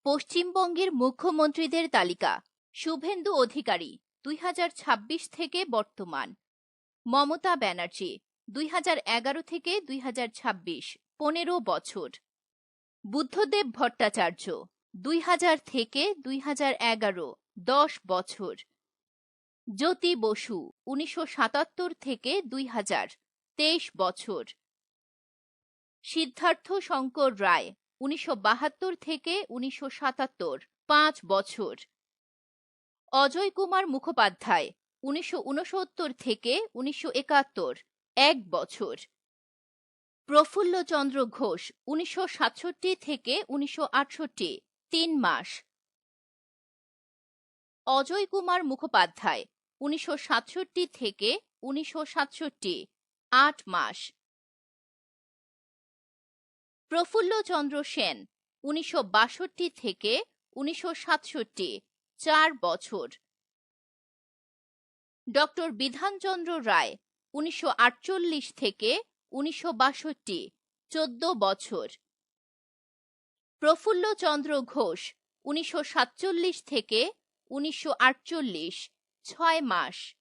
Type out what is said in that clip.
পশ্চিমবঙ্গের মুখ্যমন্ত্রীদের তালিকা। শুভেন্দু অধিকারী 2026 থেকে বর্তমান। মমতা ব্যানার্জি 2011 থেকে 2026 15 বছর। বুদ্ধদেব ভট্টাচার্য 2000 থেকে 2011 10 বছর। জ্যোতি বসু 1977 থেকে 2000 23 বছর। সিদ্ধার্থ শঙ্কর রায় 1972 থেকে 1977 5 বছর। অজয় কুমার মুখোপাধ্যায় 1969 থেকে 1971 1 বছর। প্রফুল্ল চন্দ্র ঘোষ 1967 থেকে 1968 3 মাস। অজয় কুমার মুখোপাধ্যায় 1967 থেকে 1967 8 মাস। প্রফুল্ল চন্দ্র সেন 1962 থেকে 1967 4 বছর। ডক্টর বিধানচন্দ্র রায় 1948 থেকে 1962 14 বছর। প্রফুল্ল চন্দ্র ঘোষ 1947 থেকে 1948 6 মাস।